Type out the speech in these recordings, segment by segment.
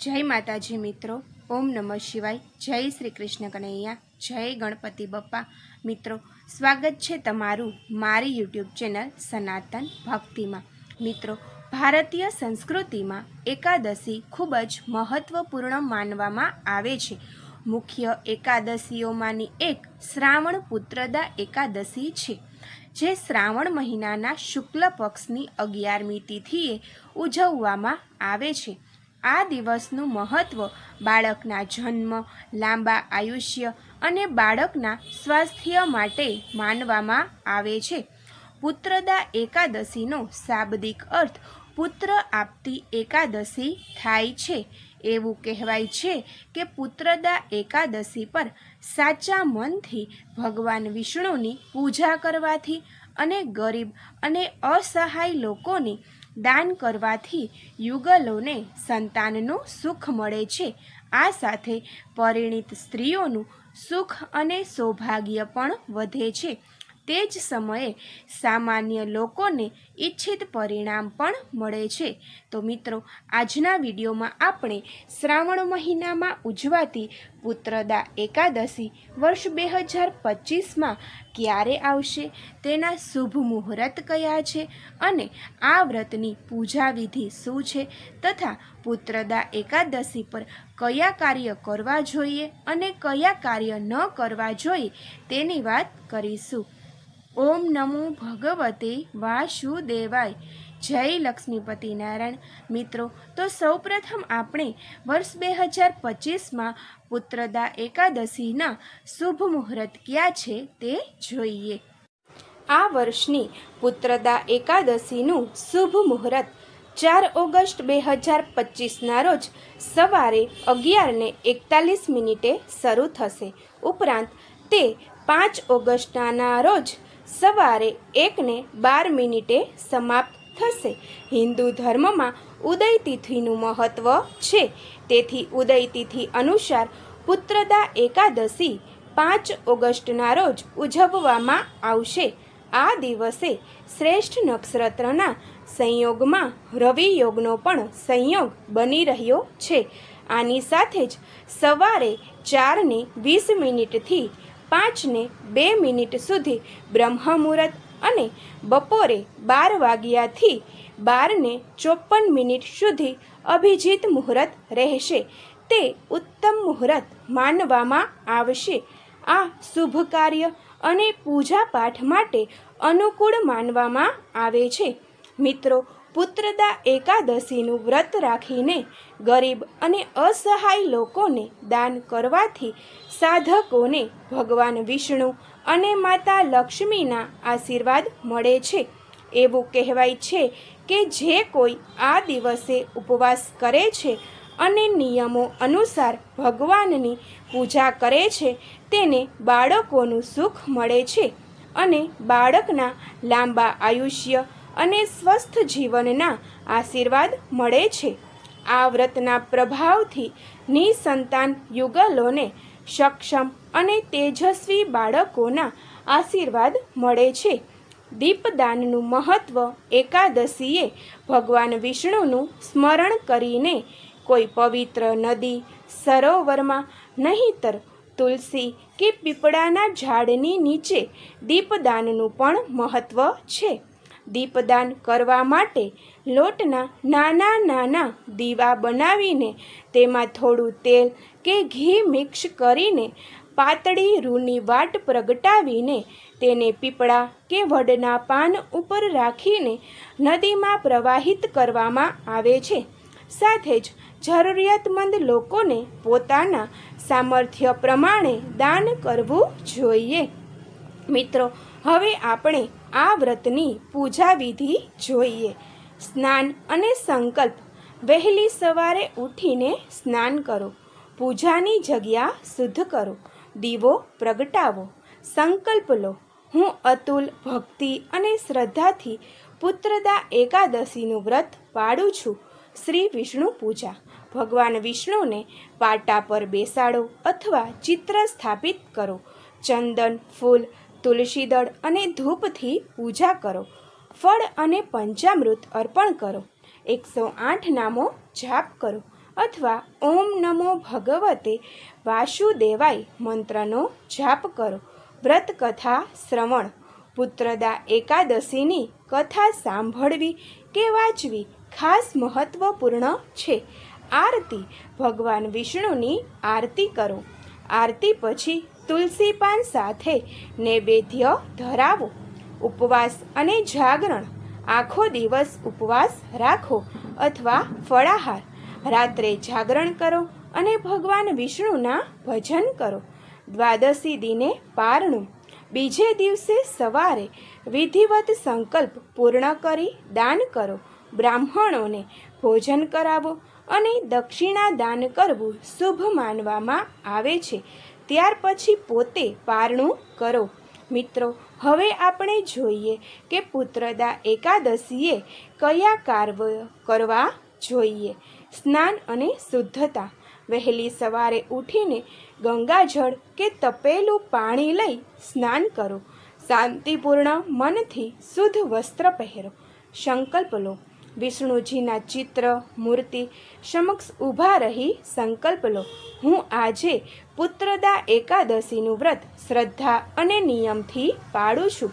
जय माताजी मित्रों। ओम नमः शिवाय। जय श्री कृष्ण कन्हैया। जय गणपति बप्पा। मित्रों, स्वागत है तमारू मारी यूट्यूब चेनल सनातन भक्ति में। मित्रों, भारतीय संस्कृति में एकादशी खूबज महत्वपूर्ण मानवामां आवे छे। मुख्य एकादशीओमांनी एक श्रावण पुत्रदा एकादशी छे, जे श्रावण महीनाना शुक्ल पक्षनी 11મી तिथिए उजववामां आवे छे। आ दिवसનું મહત્વ બાળકના જન્મ, લાંબા આયુષ્ય અને બાળકના સ્વાસ્થ્ય માટે માનવામાં આવે છે। પુત્રદા એકાદશીનો શાબ્દિક અર્થ પુત્ર આપતી એકાદશી થાય છે। એવું કહેવાય છે કે પુત્રદા એકાદશી પર સાચા મનથી ભગવાન વિષ્ણુની પૂજા કરવાથી અને ગરીબ અને અસહાય લોકોની દાન કરવાથી યુગલોને સંતાનનું સુખ મળે છે। આ સાથે પરિણીત સ્ત્રીઓનું સુખ અને સૌભાગ્ય પણ વધે છે। તે જ સમયે સામાન્ય લોકોને ઈચ્છિત પરિણામ પણ મળે છે। તો મિત્રો, આજના વિડીયોમાં આપણે શ્રાવણ મહિનામાં ઉજવાતી પુત્રદા એકાદશી વર્ષ 2025માં ક્યારે આવશે, તેના શુભ મુહૂર્ત કયા છે અને આ વ્રતની પૂજા વિધિ શું છે તથા પુત્રદા એકાદશી પર કયા કાર્ય કરવા જોઈએ અને કયા કાર્ય ન કરવા જોઈએ તેની વાત કરીશું। ओम नमो भगवते वासुदेवाय। जय लक्ष्मीपति नारायण। मित्रों, तो सौप्रथम आपणे वर्ष 2025 में पुत्रदा एकादशीना शुभ मुहूर्त क्या छे ते जोईए। आ वर्षनी पुत्रदा एकादशीनु शुभ मुहूर्त 4 ऑगस्ट 2025 ना रोज सवारे 11:41 शरू थशे। उपरांत ते 5 ऑगस्टना रोज सवारे 1:12 समाप्त थशे। हिंदू धर्म में उदय तिथिनु महत्व छे, तेथी उदय तिथि अनुसार पुत्रदा एकादशी 5 ऑगस्टना रोज उजववामां आवशे। आ दिवसे श्रेष्ठ नक्षत्रना संयोगमां रवि योगनो पण संयोग बनी रह्यो छे। आनी साथे ज सवारे 4:20 थी 5:02 सुधी ब्रह्म मुहूर्त अने बपोरे 12 वाग्याथी 12:54 सुधी अभिजीत मुहूर्त रहेशे। ते उत्तम मुहूर्त मानवामां आवशे। आ शुभ कार्य अने पूजा पाठ माटे अनुकूल मानवामां आवे छे। मित्रों, पुत्रदा एकादशीનું વ્રત રાખીને ગરીબ અને અસહાય લોકોને દાન કરવાથી સાધકોને ભગવાન વિષ્ણુ અને માતા લક્ષ્મીના આશીર્વાદ મળે છે। એવું કહેવાય છે કે જે કોઈ આ દિવસે ઉપવાસ કરે છે અને નિયમો અનુસાર ભગવાનની પૂજા કરે છે તેને બાળકોનું સુખ મળે છે અને બાળકના લાંબા આયુષ્ય અને સ્વસ્થ જીવનના આશીર્વાદ મળે છે। આ વ્રતના પ્રભાવથી નિસંતાન યુગલોને સક્ષમ અને તેજસ્વી બાળકોના આશીર્વાદ મળે છે। દીપદાનનું મહત્વ એકાદશીએ ભગવાન વિષ્ણુનું સ્મરણ કરીને કોઈ પવિત્ર નદી, સરોવરમાં નહીંતર તુલસી કે પીપળાના ઝાડની નીચે દીપદાનનું પણ મહત્વ છે। દીપદાન કરવા માટે લોટના નાના નાના દીવા બનાવીને તેમાં થોડું તેલ કે ઘી મિક્સ કરીને પાતળી રૂની વાટ પ્રગટાવીને તેને પીપળા કે વડના પાન ઉપર રાખીને નદીમાં પ્રવાહિત કરવામાં આવે છે। સાથે જ જરૂરિયાતમંદ લોકોને પોતાના સામર્થ્ય પ્રમાણે દાન કરવું જોઈએ। મિત્રો, હવે આપણે આ વ્રતની પૂજા વિધિ જોઈએ। સ્નાન અને સંકલ્પ। વહેલી સવારે ઉઠીને સ્નાન કરો, પૂજાની જગ્યા શુદ્ધ કરો, દીવો પ્રગટાવો, સંકલ્પ લો, હું અતુલ ભક્તિ અને શ્રદ્ધાથી પુત્રદા એકાદશીનું વ્રત પાડું છું। શ્રી વિષ્ણુ પૂજા। ભગવાન વિષ્ણુને પાટા પર બેસાડો અથવા ચિત્ર સ્થાપિત કરો। ચંદન, ફૂલ, તુલસીદળ અને ધૂપથી પૂજા કરો। ફળ અને પંચામૃત અર્પણ કરો। 108 નામો જાપ કરો અથવા ઓમ નમો ભગવતે વાસુદેવાય મંત્રનો જાપ કરો. વ્રત કથા શ્રવણ. પુત્રદા એકાદશીની કથા સાંભળવી કે વાંચવી ખાસ મહત્વપૂર્ણ છે. આરતી. ભગવાન વિષ્ણુની આરતી કરો. આરતી પછી તુલસી પાન સાથે નૈવેદ્ય ધરાવો. ઉપવાસ અને જાગરણ. આખો દિવસ ઉપવાસ રાખો અથવા ફળાહાર. રાત્રે જાગરણ કરો અને ભગવાન વિષ્ણુના ભજન કરો. દ્વાદશી દિને પારણું. બીજે દિવસે સવારે વિધિવત સંકલ્પ પૂર્ણ કરી દાન કરો. બ્રાહ્મણોને ભોજન કરાવો અને દક્ષિણા દાન કરવું શુભ માનવામાં આવે છે. ત્યાર પછી પોતે પારણું કરો. મિત્રો, હવે આપણે જોઈએ કે પુત્રદા એકાદશીએ કયા કાર્ય કરવા જોઈએ. સ્નાન અને શુદ્ધતા. વહેલી સવારે ઉઠીને ગંગાજળ કે તપેલું પાણી લઈ સ્નાન કરો. શાંતિપૂર્ણ મનથી શુદ્ધ વસ્ત્ર પહેરો. સંકલ્પ લો. વિષ્ણુજીના ચિત્ર મૂર્તિ સમક્ષ ઊભા રહી સંકલ્પ લો, હું આજે પુત્રદા એકાદશીનું વ્રત શ્રદ્ધા અને નિયમથી પાળું છું.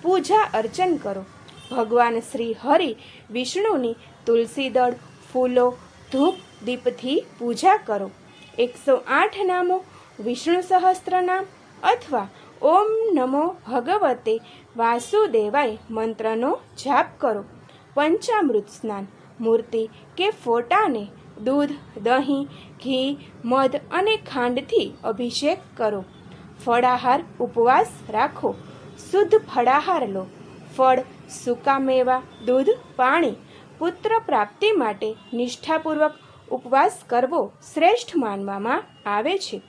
પૂજા અર્ચન કરો. ભગવાન શ્રી હરિ વિષ્ણુની તુલસી દળ, ફૂલો, ધૂપ દીપથી પૂજા કરો. 108 નામો, વિષ્ણુ સહસ્ત્રનામ અથવા ઓમ નમો ભગવતે વાસુદેવાય મંત્રનો જાપ કરો. પંચામૃત સ્નાન. મૂર્તિ કે ફોટાને દૂધ, દહીં, ઘી, મધ અને ખાંડથી અભિષેક કરો. ફળાહાર. ઉપવાસ રાખો. શુદ્ધ ફળાહાર લો. ફળ, સૂકા મેવા, દૂધ, પાણી. પુત્ર પ્રાપ્તિ માટે નિષ્ઠાપૂર્વક ઉપવાસ કરવો શ્રેષ્ઠ માનવામાં આવે છે.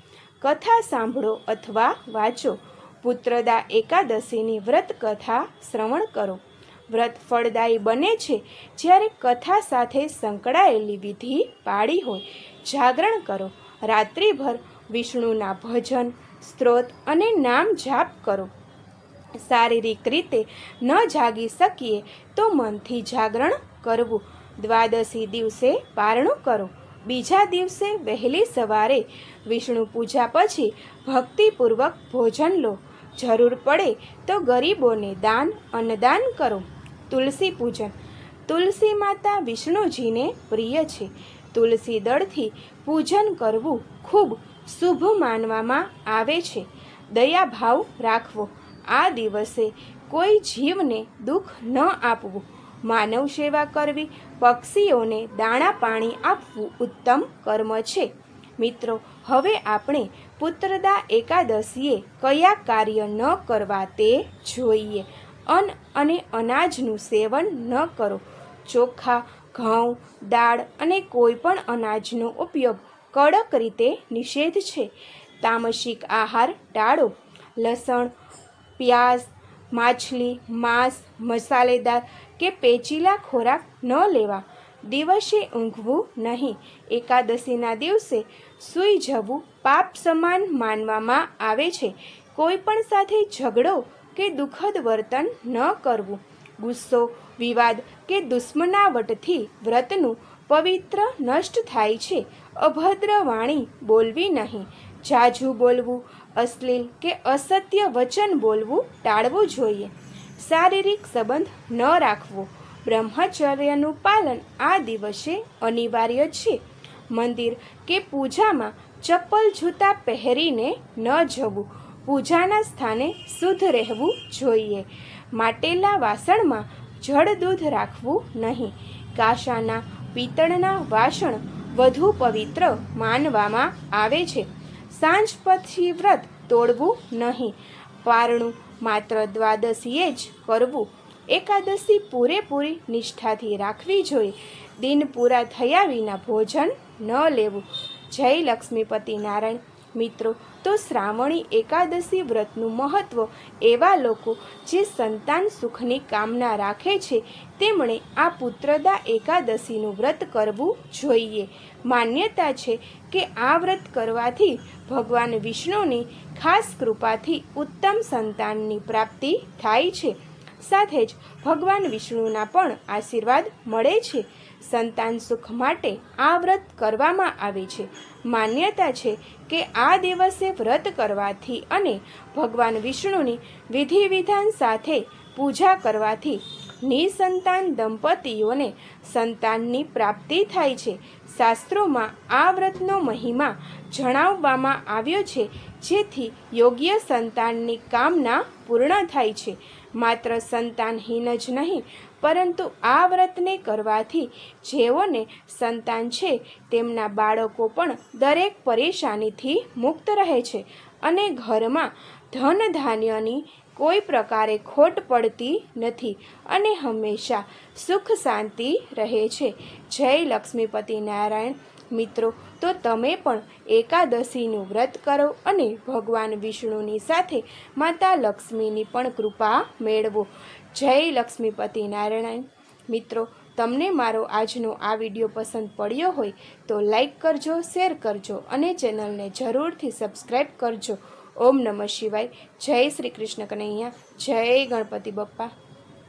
કથા સાંભળો અથવા વાંચો. પુત્રદા એકાદશીની વ્રત કથા શ્રવણ કરો. વ્રત ફળદાયી બને છે જ્યારે કથા સાથે સંકળાયેલી વિધિ પાળી હોય. જાગરણ કરો. રાત્રિભર વિષ્ણુના ભજન, સ્ત્રોત અને નામ જાપ કરો. શારીરિક રીતે ન જાગી શકીએ તો મનથી જાગરણ કરવું. દ્વાદશી દિવસે પારણું કરો. બીજા દિવસે વહેલી સવારે વિષ્ણુ પૂજા પછી ભક્તિપૂર્વક ભોજન લો. જરૂર પડે તો ગરીબોને દાન, અન્નદાન કરો. તુલસી પૂજન. તુલસી માતા વિષ્ણુજીને પ્રિય છે. તુલસી દળથી પૂજન કરવું ખૂબ શુભ માનવામાં આવે છે. દયાભાવ રાખવો. આ દિવસે કોઈ જીવને દુઃખ ન આપવું. માનવ સેવા કરવી, પક્ષીઓને દાણા પાણી આપવું ઉત્તમ કર્મ છે. મિત્રો, હવે આપણે પુત્રદા એકાદશીએ કયા કાર્ય ન કરવા તે જોઈએ. અન્ન અને અનાજનું સેવન ન કરો. ચોખા, ઘઉં, દાળ અને કોઈ પણ અનાજનો ઉપયોગ કડક રીતે નિષેધ છે. તામસિક આહાર ટાળો. લસણ, પ્યાઝ, માછલી, માંસ, મસાલેદાર કે પેચીલા ખોરાક ન લેવા. દિવસે ઊંઘવું નહીં. એકાદશીના દિવસે સૂઈ જવું પાપ સમાન માનવામાં આવે છે. કોઈ પણ સાથે ઝઘડો કે દુઃખદ વર્તન ન કરવું. ગુસ્સો, વિવાદ કે દુશ્મનાવટથી વ્રતનું પવિત્ર નષ્ટ થાય છે. અભદ્ર વાણી બોલવી નહીં. ઝાઝું બોલવું, અશ્લીલ કે અસત્ય વચન બોલવું ટાળવું જોઈએ. શારીરિક સંબંધ ન રાખવો. બ્રહ્મચર્યનું પાલન આ દિવસે અનિવાર્ય છે. મંદિર કે પૂજામાં ચપ્પલ જૂતા પહેરીને ન જવું. પૂજાના સ્થાને શુદ્ધ રહેવું જોઈએ. mateલા વાસણમાં જળ દૂધ રાખવું નહીં. કાંસાના, પિત્તળના વાસણ વધુ પવિત્ર માનવામાં આવે છે. સાંજ પછી વ્રત તોડવું નહીં. પારણું માત્ર દ્વાદશીએ જ કરવું. એકાદશી પૂરેપૂરી નિષ્ઠાથી રાખવી જોઈએ. દિન પૂરા થયા વિના ભોજન ન લેવું. જય લક્ષ્મીપતિ નારાયણ. મિત્રો, તો શ્રાવણી એકાદશી વ્રતનું મહત્ત્વ એવા લોકો જે સંતાન સુખની કામના રાખે છે તેમણે આ પુત્રદા એકાદશીનું વ્રત કરવું જોઈએ. માન્યતા છે કે આ વ્રત કરવાથી ભગવાન વિષ્ણુની ખાસ કૃપાથી ઉત્તમ સંતાનની પ્રાપ્તિ થાય છે. સાથે જ ભગવાન વિષ્ણુના પણ આશીર્વાદ મળે છે. સંતાન સુખ માટે આ વ્રત કરવામાં આવે છે. માન્યતા છે કે આ દિવસે વ્રત કરવાથી અને ભગવાન વિષ્ણુની વિધિ વિધાન સાથે પૂજા કરવાથી નિસંતાન દંપતીઓને સંતાનની પ્રાપ્તિ થાય છે. શાસ્ત્રોમાં આ વ્રતનો મહિમા જણાવવામાં આવ્યો છે, જેથી યોગ્ય સંતાનની કામના પૂર્ણ થાય છે. માત્ર સંતાનહીન જ નહીં, પરંતુ આ વ્રતને કરવાથી જેઓને સંતાન છે તેમના બાળકો પણ દરેક પરેશાનીથી મુક્ત રહે છે અને ઘરમાં ધન ધાન્યની કોઈ પ્રકારે ખોટ પડતી નથી અને હંમેશા સુખ શાંતિ રહે છે. જય લક્ષ્મીપતિ નારાયણ. મિત્રો, તો તમે પણ એકાદશીનું વ્રત કરો અને ભગવાન વિષ્ણુની સાથે માતા લક્ષ્મીની પણ કૃપા મેળવો. જય લક્ષ્મીપતિ નારાયણ. મિત્રો, તમને મારો આજનો આ વિડીયો પસંદ પડ્યો હોય તો લાઈક કરજો, શેર કરજો અને ચેનલને જરૂરથી સબસ્ક્રાઈબ કરજો. ઓમ નમઃ શિવાય. જય શ્રી કૃષ્ણ કનૈયા. જય ગણપતિ બપ્પા.